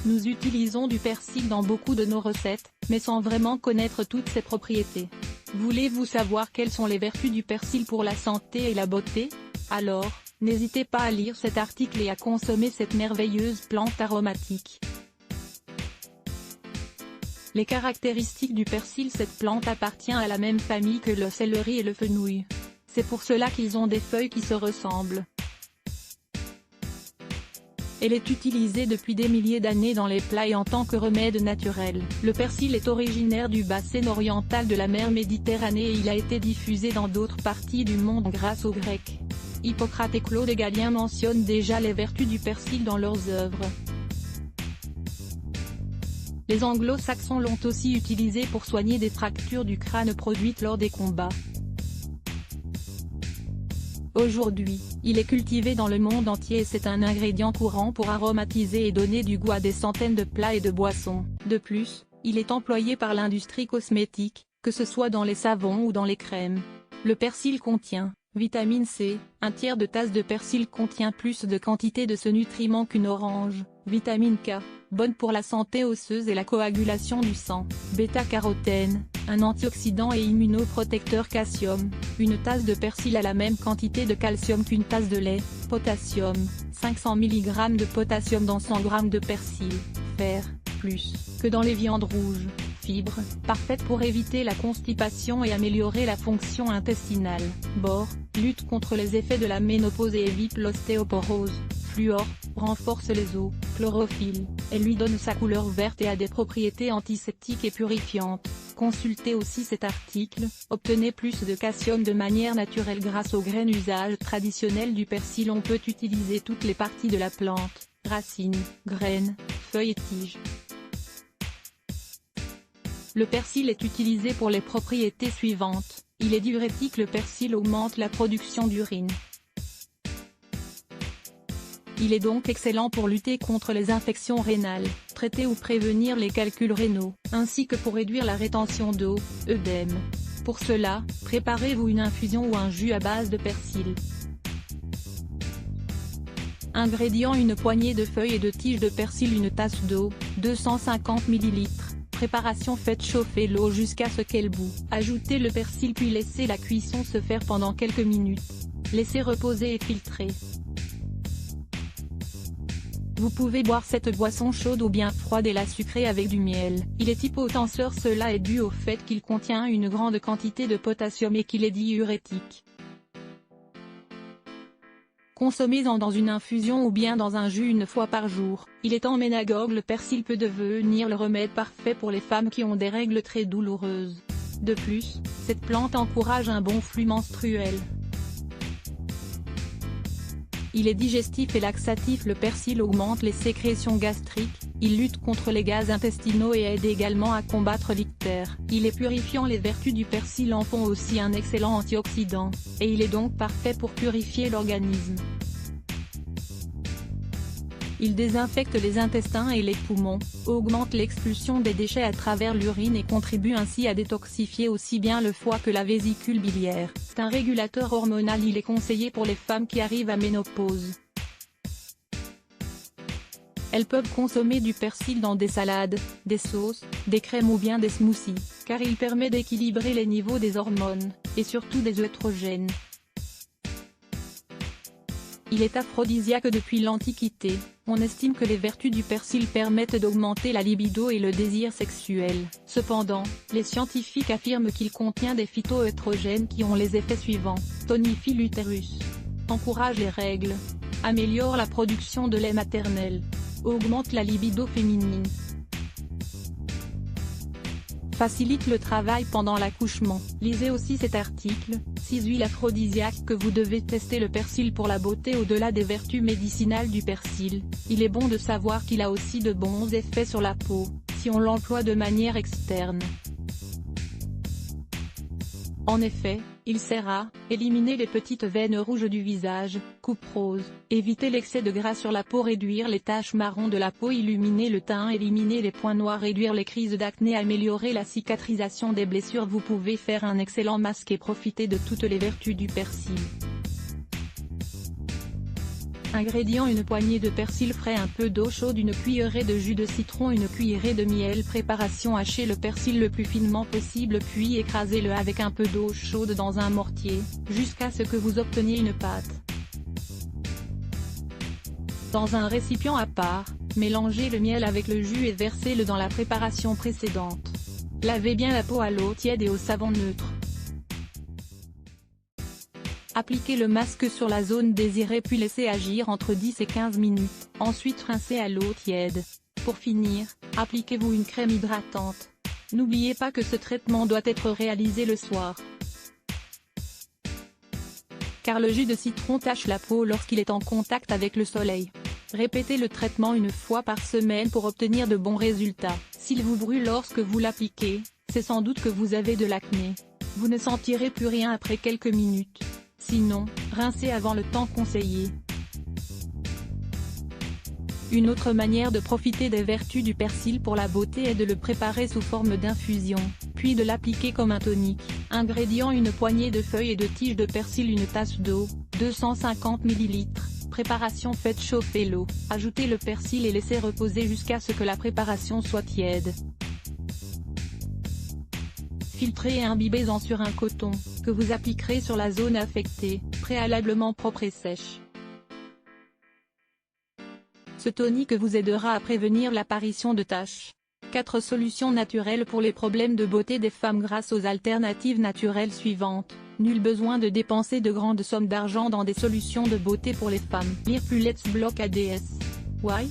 Nous utilisons du persil dans beaucoup de nos recettes, mais sans vraiment connaître toutes ses propriétés. Voulez-vous savoir quelles sont les vertus du persil pour la santé et la beauté? Alors, n'hésitez pas à lire cet article et à consommer cette merveilleuse plante aromatique. Les caractéristiques du persil. Cette plante appartient à la même famille que le céleri et le fenouil. C'est pour cela qu'ils ont des feuilles qui se ressemblent. Elle est utilisée depuis des milliers d'années dans les plats et en tant que remède naturel. Le persil est originaire du bassin oriental de la mer Méditerranée et il a été diffusé dans d'autres parties du monde grâce aux Grecs. Hippocrate et Claude Gallien mentionnent déjà les vertus du persil dans leurs œuvres. Les anglo-saxons l'ont aussi utilisé pour soigner des fractures du crâne produites lors des combats. Aujourd'hui, il est cultivé dans le monde entier et c'est un ingrédient courant pour aromatiser et donner du goût à des centaines de plats et de boissons. De plus, il est employé par l'industrie cosmétique, que ce soit dans les savons ou dans les crèmes. Le persil contient vitamine C. Un tiers de tasse de persil contient plus de quantité de ce nutriment qu'une orange. Vitamine K, bonne pour la santé osseuse et la coagulation du sang. Bêta-carotène, un antioxydant et immunoprotecteur. Calcium, une tasse de persil a la même quantité de calcium qu'une tasse de lait. Potassium, 500 mg de potassium dans 100 g de persil. Fer, plus que dans les viandes rouges. Fibres, parfaite pour éviter la constipation et améliorer la fonction intestinale. Bore, lutte contre les effets de la ménopause et évite l'ostéoporose. Fluor, renforce les os. Chlorophylle, elle lui donne sa couleur verte et a des propriétés antiseptiques et purifiantes. Consultez aussi cet article. Obtenez plus de calcium de manière naturelle grâce aux graines. Usage traditionnel du persil. On peut utiliser toutes les parties de la plante, racines, graines, feuilles et tiges. Le persil est utilisé pour les propriétés suivantes. Il est diurétique. Le persil augmente la production d'urine. Il est donc excellent pour lutter contre les infections rénales, traiter ou prévenir les calculs rénaux, ainsi que pour réduire la rétention d'eau, œdème. Pour cela, préparez-vous une infusion ou un jus à base de persil. Ingrédients: une poignée de feuilles et de tiges de persil, une tasse d'eau, 250 ml. Préparation: faites chauffer l'eau jusqu'à ce qu'elle bout. Ajoutez le persil puis laissez la cuisson se faire pendant quelques minutes. Laissez reposer et filtrer. Vous pouvez boire cette boisson chaude ou bien froide et la sucrer avec du miel. Il est hypotenseur. Cela est dû au fait qu'il contient une grande quantité de potassium et qu'il est diurétique. Consommez-en dans une infusion ou bien dans un jus une fois par jour. Il est emménagogue. Le persil peut devenir le remède parfait pour les femmes qui ont des règles très douloureuses. De plus, cette plante encourage un bon flux menstruel. Il est digestif et laxatif. Le persil augmente les sécrétions gastriques, il lutte contre les gaz intestinaux et aide également à combattre l'ictère. Il est purifiant. Les vertus du persil en font aussi un excellent antioxydant, et il est donc parfait pour purifier l'organisme. Il désinfecte les intestins et les poumons, augmente l'expulsion des déchets à travers l'urine et contribue ainsi à détoxifier aussi bien le foie que la vésicule biliaire. C'est un régulateur hormonal. Il est conseillé pour les femmes qui arrivent à ménopause. Elles peuvent consommer du persil dans des salades, des sauces, des crèmes ou bien des smoothies, car il permet d'équilibrer les niveaux des hormones, et surtout des œstrogènes. Il est aphrodisiaque depuis l'Antiquité. On estime que les vertus du persil permettent d'augmenter la libido et le désir sexuel. Cependant, les scientifiques affirment qu'il contient des phytoœstrogènes qui ont les effets suivants: tonifie l'utérus, encourage les règles, améliore la production de lait maternel, augmente la libido féminine, facilite le travail pendant l'accouchement. Lisez aussi cet article, 6 huiles aphrodisiaques que vous devez tester. Le persil pour la beauté. Au-delà des vertus médicinales du persil, il est bon de savoir qu'il a aussi de bons effets sur la peau, si on l'emploie de manière externe. En effet, il sert à éliminer les petites veines rouges du visage, coupe rose, éviter l'excès de gras sur la peau, réduire les taches marron de la peau, illuminer le teint, éliminer les points noirs, réduire les crises d'acné, améliorer la cicatrisation des blessures. Vous pouvez faire un excellent masque et profiter de toutes les vertus du persil. Ingrédients: une poignée de persil frais, un peu d'eau chaude, une cuillerée de jus de citron, une cuillerée de miel. Préparation: hachez le persil le plus finement possible puis écrasez-le avec un peu d'eau chaude dans un mortier, jusqu'à ce que vous obteniez une pâte. Dans un récipient à part, mélangez le miel avec le jus et versez-le dans la préparation précédente. Lavez bien la peau à l'eau tiède et au savon neutre. Appliquez le masque sur la zone désirée puis laissez agir entre 10 et 15 minutes, ensuite rincez à l'eau tiède. Pour finir, appliquez-vous une crème hydratante. N'oubliez pas que ce traitement doit être réalisé le soir, car le jus de citron tache la peau lorsqu'il est en contact avec le soleil. Répétez le traitement une fois par semaine pour obtenir de bons résultats. S'il vous brûle lorsque vous l'appliquez, c'est sans doute que vous avez de l'acné. Vous ne sentirez plus rien après quelques minutes. Sinon, rincez avant le temps conseillé. Une autre manière de profiter des vertus du persil pour la beauté est de le préparer sous forme d'infusion, puis de l'appliquer comme un tonique. Ingrédients: une poignée de feuilles et de tiges de persil, une tasse d'eau, 250 ml. Préparation: faites chauffer l'eau, ajoutez le persil et laissez reposer jusqu'à ce que la préparation soit tiède. Filtrez et imbibez-en sur un coton, que vous appliquerez sur la zone affectée, préalablement propre et sèche. Ce tonique vous aidera à prévenir l'apparition de taches. 4 solutions naturelles pour les problèmes de beauté des femmes grâce aux alternatives naturelles suivantes. Nul besoin de dépenser de grandes sommes d'argent dans des solutions de beauté pour les femmes. Lire plus Let's Block ADS. Why?